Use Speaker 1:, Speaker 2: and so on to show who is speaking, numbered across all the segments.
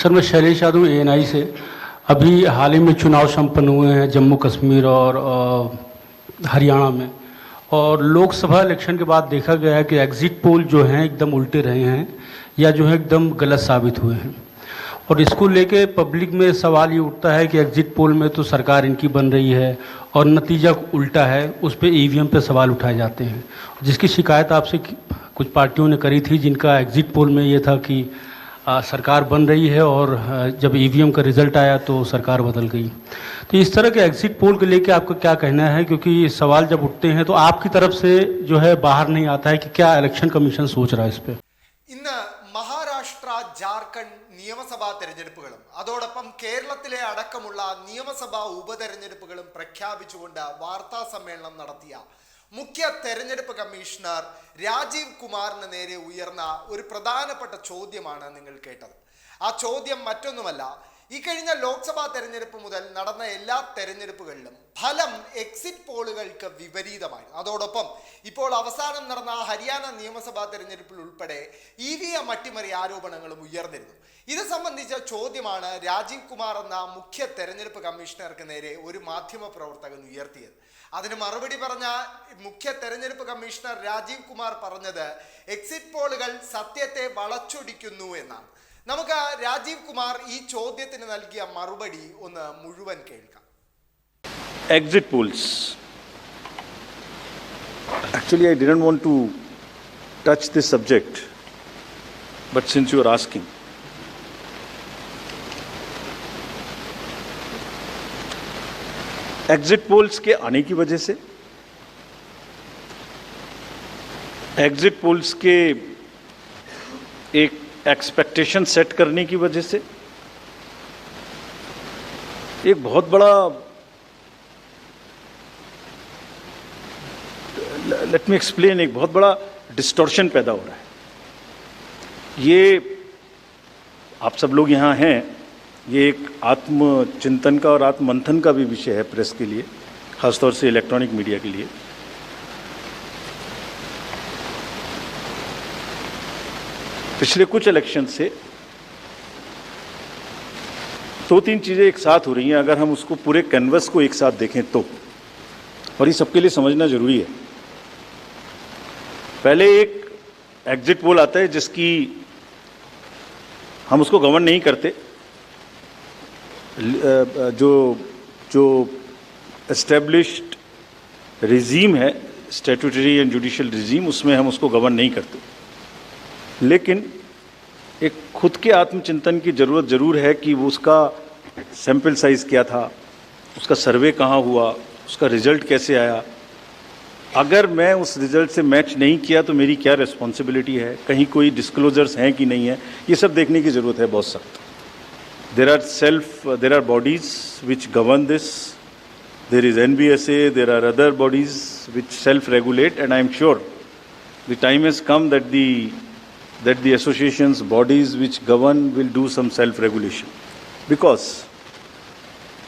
Speaker 1: Sir मैं Shailesh Yadav ANI से। अभी हाल ही में चुनाव संपन्न हुए हैं जम्मू कश्मीर और हरियाणा में, और लोकसभा इलेक्शन के बाद देखा गया है कि एग्जिट पोल जो हैं एकदम उल्टे रहे हैं या जो है एकदम गलत साबित हुए हैं। और इसको लेके पब्लिक में सवाल ये उठता है कि एग्जिट पोल में तो सरकार इनकी बन रही है और नतीजा उल्टा है, उस पर ईवीएम पे सवाल उठाए जाते हैं, जिसकी शिकायत आपसे कुछ पार्टियों ने करी थी, जिनका एग्जिट पोल में ये था कि सरकार बन रही है और जब ईवीएम का रिजल्ट आया तो सरकार बदल गई। तो इस तरह के एग्जिट पोल को लेके आपका क्या कहना है, क्योंकि सवाल जब उठते हैं तो आपकी तरफ से जो है बाहर नहीं आता है कि क्या इलेक्शन कमीशन सोच रहा है इस पर।
Speaker 2: ഇന്ന് മഹാരാഷ്ട്ര ജാർഖണ്ഡ് നിയമസഭാ തെരഞ്ഞെടുപ്പുകളും അതോടൊപ്പം കേരളത്തിലെ അടക്കമുള്ള നിയമസഭാ ഉപതെരഞ്ഞെടുപ്പുകളും പ്രഖ്യാപിച്ചുകൊണ്ട് വാർത്താ സമ്മേളനം നടത്തിയ മുഖ്യ തെരഞ്ഞെടുപ്പ് കമ്മീഷണർ രാജീവ് കുമാറിന് നേരെ ഉയർന്ന ഒരു പ്രധാനപ്പെട്ട ചോദ്യമാണ് നിങ്ങൾ കേട്ടത്. ആ ചോദ്യം മറ്റൊന്നുമല്ല, ഈ കഴിഞ്ഞ ലോക്സഭാ തെരഞ്ഞെടുപ്പ് മുതൽ നടന്ന എല്ലാ തെരഞ്ഞെടുപ്പുകളിലും ഫലം എക്സിറ്റ് പോളുകൾക്ക് വിപരീതമായിരുന്നു. അതോടൊപ്പം ഇപ്പോൾ അവസാനം നടന്ന ഹരിയാന നിയമസഭാ തെരഞ്ഞെടുപ്പിൽ ഉൾപ്പെടെ EVM അട്ടിമറി ആരോപണങ്ങളും ഉയർന്നിരുന്നു. ഇത് സംബന്ധിച്ച ചോദ്യമാണ് രാജീവ് കുമാർ എന്ന മുഖ്യ തെരഞ്ഞെടുപ്പ് കമ്മീഷണർക്ക് നേരെ ഒരു മാധ്യമ പ്രവർത്തകൻ ഉയർത്തിയത്. അതിന് മറുപടി പറഞ്ഞ മുഖ്യ തെരഞ്ഞെടുപ്പ് കമ്മീഷണർ രാജീവ് കുമാർ പറഞ്ഞത് എക്സിറ്റ് പോളുകൾ സത്യത്തെ വളച്ചൊടിക്കുന്നു എന്നാണ്. നമുക്ക് രാജീവ് കുമാർ ഈ ചോദ്യത്തിന് നൽകിയ മറുപടി ഒന്ന് മുഴുവൻ കേൾക്കാം.
Speaker 3: Exit polls. Actually, I didn't want to touch this subject, but since you are asking, exit polls के आने की वजह से, एग्जिट पोल्स के एक एक्सपेक्टेशन सेट करने की वजह से एक बहुत बड़ा, लेट मी एक्सप्लेन, एक बहुत बड़ा डिस्टॉर्शन पैदा हो रहा है. ये आप सब लोग यहाँ हैं, ये एक आत्मचिंतन का और आत्ममंथन का भी विषय है प्रेस के लिए, खासतौर से इलेक्ट्रॉनिक मीडिया के लिए. पिछले कुछ इलेक्शन से दो तीन चीज़ें एक साथ हो रही हैं, अगर हम उसको पूरे कैनवस को एक साथ देखें तो, और ये सबके लिए समझना जरूरी है. पहले एक एग्जिट पोल आता है जिसकी हम उसको गवर्न नहीं करते, जो एस्टेब्लिश्ड रिजीम है, स्टैट्यूटरी एंड जुडिशियल रिजीम, उसमें हम उसको गवर्न नहीं करते. लेकिन एक खुद के आत्मचिंतन की ज़रूरत ज़रूर है कि वो उसका सैंपल साइज़ क्या था, उसका सर्वे कहाँ हुआ, उसका रिजल्ट कैसे आया. अगर मैं उस रिजल्ट से मैच नहीं किया तो मेरी क्या रिस्पॉन्सिबिलिटी है, कहीं कोई डिस्क्लोजर्स हैं कि नहीं है, ये सब देखने की ज़रूरत है बहुत सख्त. There are bodies which govern this. There is NBSA, there are other bodies which self-regulate, and I am sure the time has come that the associations, bodies which govern will do some self-regulation. Because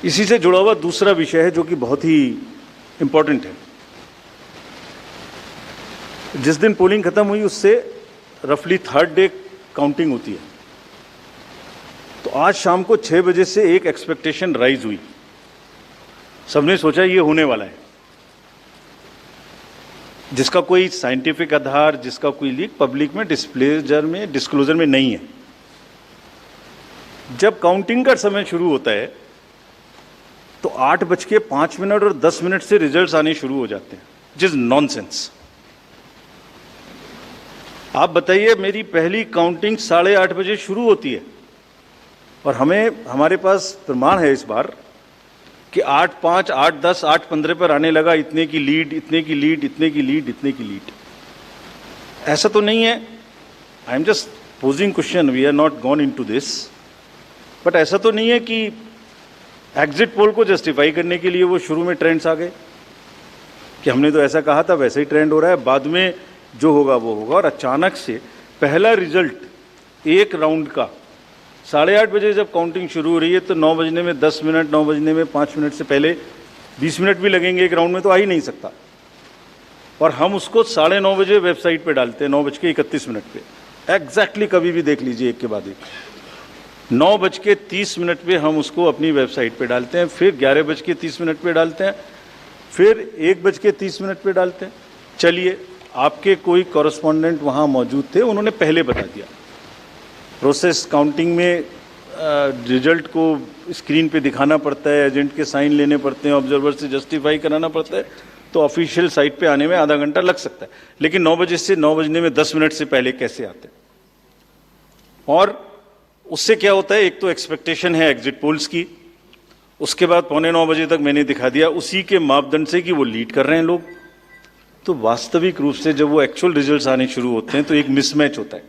Speaker 3: इसी से जुड़ा हुआ दूसरा विषय है जो कि बहुत ही इम्पोर्टेंट है. जिस दिन पोलिंग खत्म हुई उससे रफली थर्ड डे काउंटिंग होती है. तो आज शाम को 6 बजे से एक एक्सपेक्टेशन राइज हुई. सबने सोचा ये होने वाला है, जिसका कोई साइंटिफिक आधार, जिसका कोई लीक पब्लिक में डिस्क्लोजर में नहीं है. जब काउंटिंग का समय शुरू होता है तो 8:05 और 10 मिनट से रिजल्ट्स आने शुरू हो जाते हैं, जिस नॉनसेंस. आप बताइए, मेरी पहली काउंटिंग 8:30 बजे शुरू होती है और हमारे पास प्रमाण है इस बार कि 8:05, 8:10, 8:15 पर आने लगा इतने की लीड, इतने की लीड, इतने की लीड, इतने की लीड. ऐसा तो नहीं है, I am just posing question, we are not gone into this, but ऐसा तो नहीं है कि एग्जिट पोल को जस्टिफाई करने के लिए वो शुरू में ट्रेंड्स आ गए कि हमने तो ऐसा कहा था, वैसे ही ट्रेंड हो रहा है, बाद में जो होगा वो होगा. और अचानक से पहला रिजल्ट एक राउंड का 8:30 बजे जब काउंटिंग शुरू हो रही है तो 9 बजने में 10 मिनट, 9 बजने में 5 मिनट से पहले 20 मिनट भी लगेंगे एक राउंड में, तो आ ही नहीं सकता. और हम उसको 9:30 बजे वेबसाइट पे डालते हैं, 9:31 पे एग्जैक्टली. कभी भी देख लीजिए एक के बाद एक. 9:30 पे हम उसको अपनी वेबसाइट पे डालते हैं, फिर 11:30 पे डालते हैं, फिर 1:30 पे डालते हैं। चलिए, आपके कोई कॉरेस्पॉन्डेंट वहाँ मौजूद थे, उन्होंने पहले बता दिया। प्रोसेस काउंटिंग में रिजल्ट को स्क्रीन पे दिखाना पड़ता है, एजेंट के साइन लेने पड़ते हैं, ऑब्जर्वर से जस्टिफाई कराना पड़ता है, तो ऑफिशियल साइट पे आने में आधा घंटा लग सकता है। लेकिन 9 बजे से 9 बजने में 10 मिनट से पहले कैसे आते हैं? और उससे क्या होता है, एक तो एक्सपेक्टेशन है एग्जिट पोल्स की, उसके बाद 8:45 बजे तक मैंने दिखा दिया उसी के मापदंड से कि वो लीड कर रहे हैं लोग। तो वास्तविक रूप से जब वो एक्चुअल रिजल्ट्स आने शुरू होते हैं तो एक मिसमैच होता है,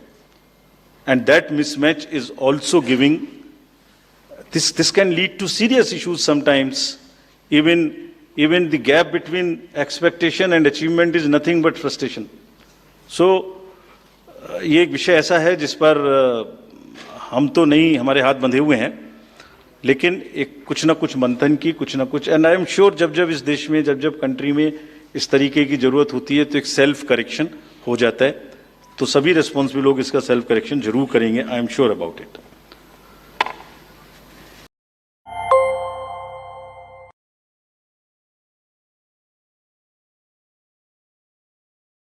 Speaker 3: and that mismatch is also giving this can lead to serious issues sometimes. Even the gap between expectation and achievement is nothing but frustration. So ये एक विषय ऐसा है जिस पर हम तो नहीं, हमारे हाथ बंधे हुए हैं, लेकिन एक कुछ ना कुछ मंथन की, कुछ ना कुछ, एंड आई एम श्योर जब इस देश में, जब कंट्री में इस तरीके की जरूरत होती है तो एक सेल्फ करेक्शन हो जाता है। तो सभी रिस्पॉन्सिबल लोग इसका सेल्फ करेक्शन जरूर करेंगे, I am sure about it.